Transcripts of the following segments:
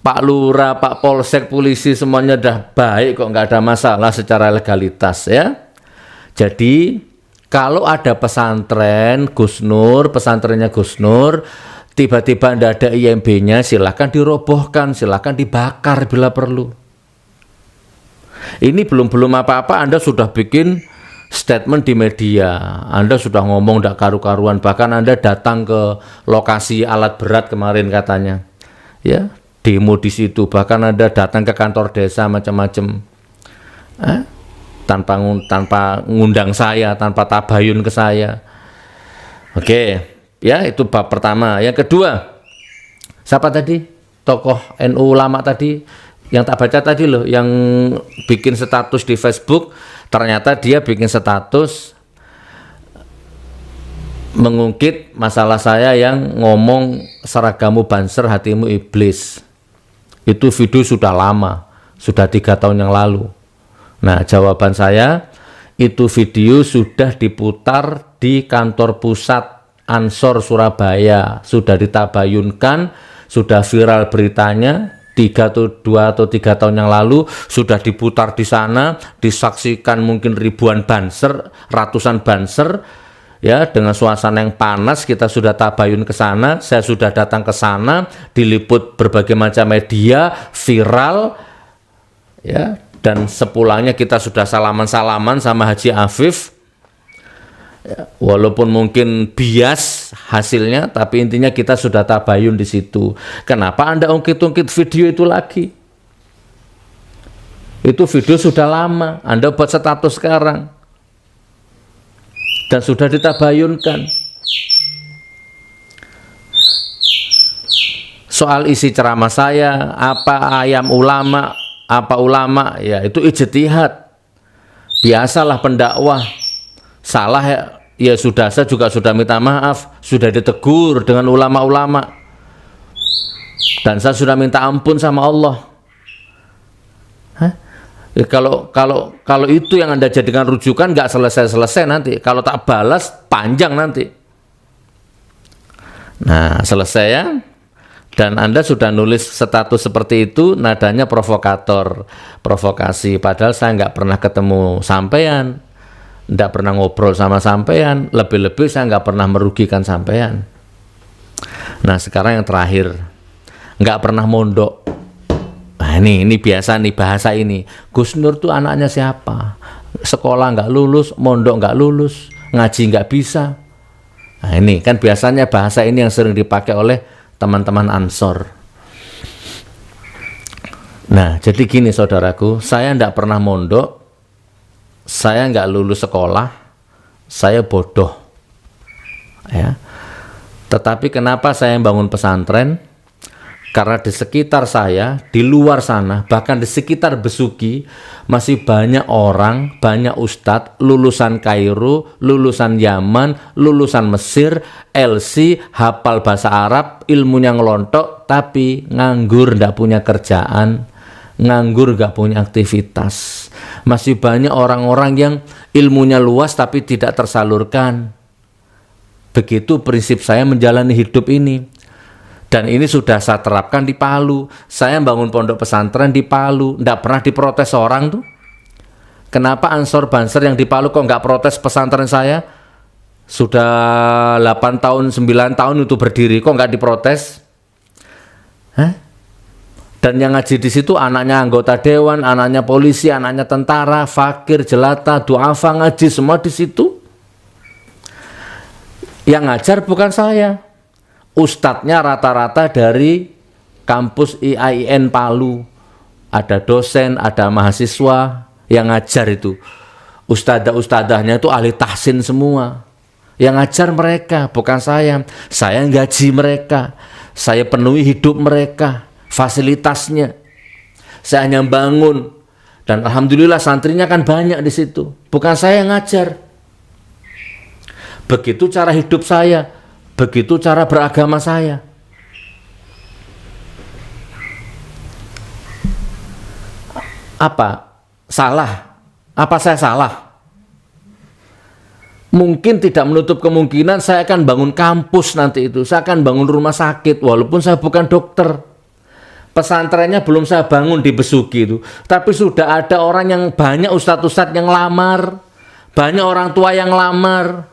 Pak Lurah, Pak Polsek, polisi semuanya udah baik kok, nggak ada masalah secara legalitas ya. Jadi kalau ada pesantren Gus Nur, pesantrennya Gus Nur, tiba-tiba nggak ada IMB-nya, silahkan dirobohkan, silahkan dibakar bila perlu. Ini belum apa-apa, Anda sudah bikin statement di media, Anda sudah ngomong nggak karu-karuan, bahkan Anda datang ke lokasi alat berat kemarin katanya, ya demo di situ, bahkan Anda datang ke kantor desa macam-macam, tanpa ngundang saya, tanpa tabayun ke saya. Oke, ya itu bab pertama. Yang kedua, siapa tadi tokoh NU ulama tadi yang tak baca tadi loh, yang bikin status di Facebook, ternyata dia bikin status mengungkit masalah saya yang ngomong seragamu banser hatimu iblis. Itu video sudah lama, sudah 3 tahun yang lalu. Nah, jawaban saya, itu video sudah diputar di kantor pusat Ansor Surabaya, sudah ditabayunkan, sudah viral beritanya 2 atau 3 tahun yang lalu, sudah diputar di sana, disaksikan mungkin ribuan banser, ratusan banser, ya dengan suasana yang panas. Kita sudah tabayun ke sana, saya sudah datang ke sana, diliput berbagai macam media, viral, ya. Dan sepulangnya kita sudah salaman-salaman sama Haji Afif, ya, walaupun mungkin bias hasilnya, tapi intinya kita sudah tabayun di situ. Kenapa Anda ungkit-ungkit video itu lagi? Itu video sudah lama, Anda buat status sekarang dan sudah ditabayunkan. Soal isi ceramah saya, apa ayam ulama, apa ulama, ya itu ijtihad. Biasalah pendakwah salah ya sudah, saya juga sudah minta maaf, sudah ditegur dengan ulama-ulama, dan saya sudah minta ampun sama Allah. Kalau itu yang Anda jadikan rujukan, nggak selesai-selesai nanti. Kalau tak balas panjang nanti. Nah, selesai ya. Dan Anda sudah nulis status seperti itu, nadanya provokator, provokasi. Padahal saya nggak pernah ketemu sampean, nggak pernah ngobrol sama sampean, lebih-lebih saya nggak pernah merugikan sampean. Nah, sekarang yang terakhir, nggak pernah mondok. Nah, ini biasa nih bahasa ini. Gus Nur tuh anaknya siapa? Sekolah nggak lulus, mondok nggak lulus, ngaji nggak bisa. Nah, ini kan biasanya bahasa ini yang sering dipakai oleh teman-teman Ansor. Nah, jadi gini saudaraku, saya nggak pernah mondok, saya nggak lulus sekolah, saya bodoh. Ya. Tetapi kenapa saya bangun pesantren? Karena di sekitar saya, di luar sana, bahkan di sekitar Besuki, masih banyak orang, banyak ustadz, lulusan Kairo, lulusan Yaman, lulusan Mesir, LC, hafal bahasa Arab, ilmunya ngelontok, tapi nganggur, nggak punya kerjaan, nganggur, nggak punya aktivitas. Masih banyak orang-orang yang ilmunya luas, tapi tidak tersalurkan. Begitu prinsip saya menjalani hidup ini. Dan ini sudah saya terapkan di Palu. Saya bangun pondok pesantren di Palu, nggak pernah diprotes orang tuh. Kenapa Ansor Banser yang di Palu kok nggak protes pesantren saya? Sudah 8 tahun, 9 tahun itu berdiri, kok nggak diprotes? Dan yang ngaji di situ anaknya anggota dewan, anaknya polisi, anaknya tentara, fakir, jelata, duafa, ngaji semua di situ. Yang ngajar bukan saya. Ustadznya rata-rata dari kampus IAIN Palu. Ada dosen, ada mahasiswa yang ngajar itu. Ustadzah-ustadzahnya itu ahli tahsin semua. Yang ngajar mereka, bukan saya. Saya gaji mereka. Saya penuhi hidup mereka, fasilitasnya. Saya hanya bangun. Dan alhamdulillah santrinya kan banyak di situ. Bukan saya yang ngajar. Begitu cara hidup saya. Begitu cara beragama saya. Apa? Salah? Apa saya salah? Mungkin tidak menutup kemungkinan saya akan bangun kampus nanti itu. Saya akan bangun rumah sakit walaupun saya bukan dokter. pesantrennya belum saya bangun di Besuki itu, tapi sudah ada orang yang banyak, ustadz-ustadz yang lamar, banyak orang tua yang lamar.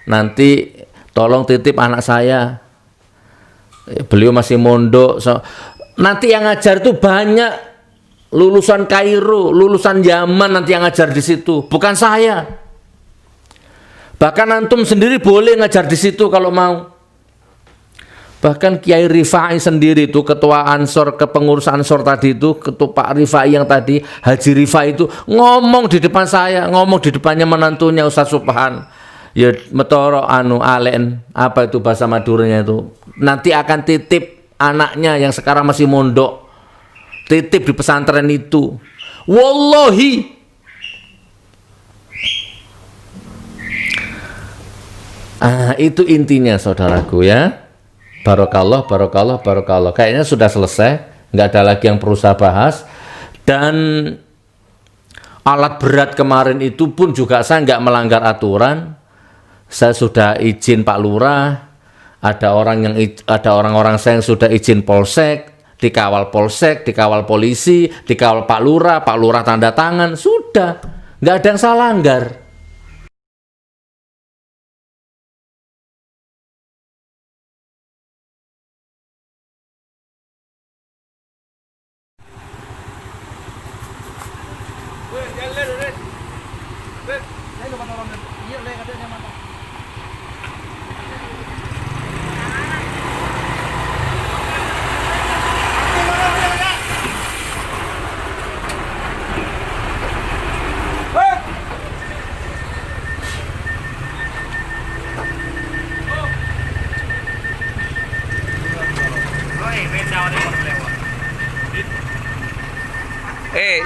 Nanti tolong titip anak saya, beliau masih mondok. Nanti yang ngajar itu banyak lulusan Kairo, lulusan Yaman, nanti yang ngajar di situ, bukan saya. Bahkan antum sendiri boleh ngajar di situ kalau mau. Bahkan Kiai Rifai sendiri itu, ketua Ansor, kepengurus Ansor tadi itu, ketua Pak Rifai yang tadi, Haji Rifai itu ngomong di depan saya, ngomong di depannya menantunya Ustaz Subhan. Ya metoro alen, apa itu bahasa Maduranya itu, nanti akan titip anaknya yang sekarang masih mondok, titip di pesantren itu. Wallahi. Itu intinya saudaraku ya. Barokallah, barokallah, barokallah. Kayaknya sudah selesai, nggak ada lagi yang perlu saya bahas. Dan alat berat kemarin itu pun juga saya nggak melanggar aturan. Saya sudah izin Pak Lurah, ada orang-orang saya yang sudah izin Polsek, dikawal Polsek, dikawal polisi, dikawal Pak Lurah tanda tangan, sudah, nggak ada yang saya langgar.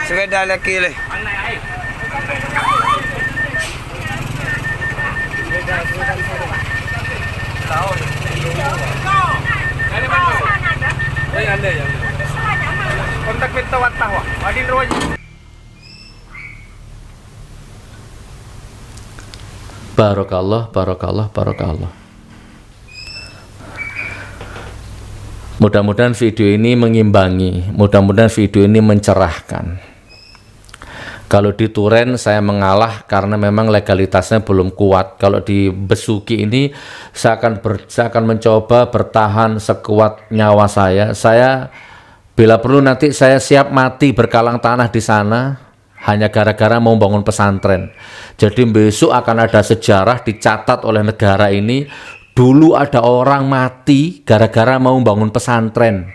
Sepeda lagi le. Kontak pintu watah wah. Wadin ruwaj. Barokallah, barokallah, barokallah. Mudah-mudahan video ini mengimbangi, mudah-mudahan video ini mencerahkan. Kalau di Turen saya mengalah karena memang legalitasnya belum kuat. Kalau di Besuki ini saya akan mencoba bertahan sekuat nyawa saya. Saya bila perlu nanti saya siap mati berkalang tanah di sana hanya gara-gara mau bangun pesantren. Jadi besok akan ada sejarah dicatat oleh negara ini. Dulu ada orang mati gara-gara mau bangun pesantren,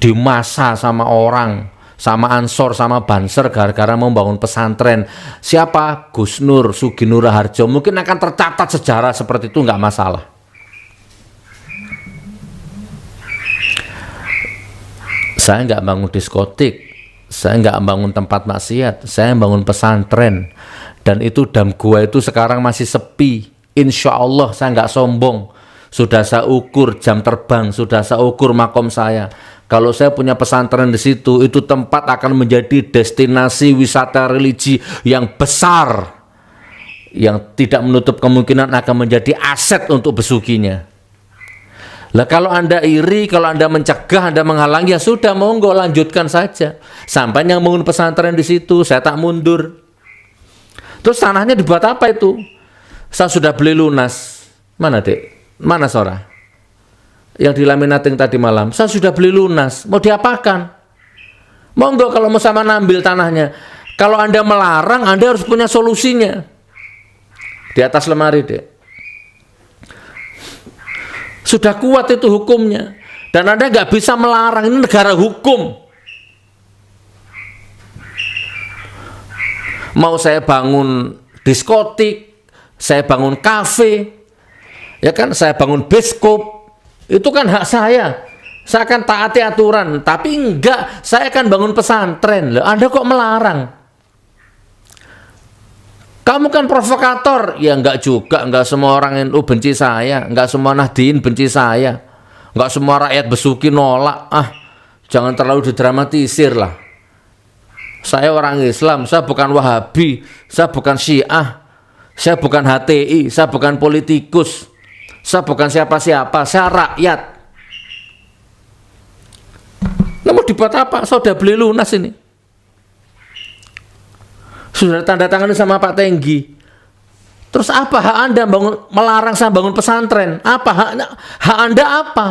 dimasa sama orang, sama Ansor, sama Banser gara-gara mau bangun pesantren. Siapa? Gus Nur, Suginur Harjo. Mungkin akan tercatat sejarah seperti itu, nggak masalah. Saya nggak bangun diskotik, saya nggak bangun tempat maksiat, saya bangun pesantren. Dan itu dam gua itu sekarang masih sepi. Insya Allah saya nggak sombong, sudah saya ukur jam terbang, sudah saya ukur makom saya. Kalau saya punya pesantren di situ, itu tempat akan menjadi destinasi wisata religi yang besar, yang tidak menutup kemungkinan akan menjadi aset untuk Besukinya. Lah kalau Anda iri, kalau Anda mencegah, Anda menghalangi, ya sudah, monggo lanjutkan saja. Sampai yang bangun pesantren di situ, saya tak mundur. Terus tanahnya dibuat apa itu? Saya sudah beli lunas. Mana dek? Mana Sora? Yang di laminating tadi malam. Saya sudah beli lunas. Mau diapakan? Monggo kalau mau sama ngambil tanahnya. Kalau Anda melarang, Anda harus punya solusinya. Di atas lemari dek. Sudah kuat itu hukumnya. Dan Anda nggak bisa melarang. Ini negara hukum. Mau saya bangun diskotik, saya bangun kafe, ya kan, saya bangun bioskop, itu kan hak saya akan taati aturan. Tapi enggak, saya akan bangun pesantren. Loh, Anda kok melarang? Kamu kan provokator. Ya enggak juga, enggak semua orang NU benci saya, enggak semua Nahdien benci saya, enggak semua rakyat Besuki nolak. Jangan terlalu didramatisir lah. Saya orang Islam, saya bukan Wahabi, saya bukan Syiah, saya bukan HTI, saya bukan politikus, saya bukan siapa-siapa, saya rakyat. dibuat apa? Sudah beli lunas ini. Sudah tanda tangan sama Pak Tenggi. Terus apa hak Anda melarang saya bangun pesantren? Apa hak Anda apa?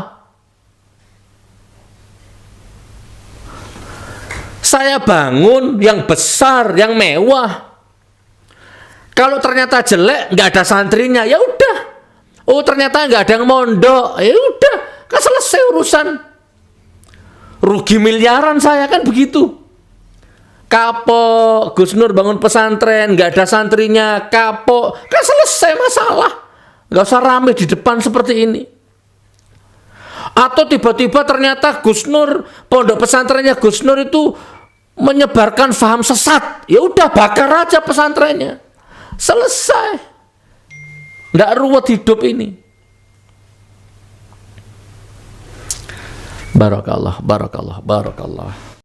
Saya bangun yang besar, yang mewah. Kalau ternyata jelek, nggak ada santrinya, ya udah. Oh ternyata nggak ada yang mondok, ya udah, kan selesai urusan. Rugi miliaran saya kan begitu. Kapok, Gus Nur bangun pesantren, nggak ada santrinya, kapok, kan selesai masalah. Nggak usah rame di depan seperti ini. Atau tiba-tiba ternyata Gus Nur, pondok pesantrennya Gus Nur itu menyebarkan paham sesat, ya udah bakar aja pesantrennya, selesai, nggak ruwet hidup ini. Barakallah, barakallah, barakallah.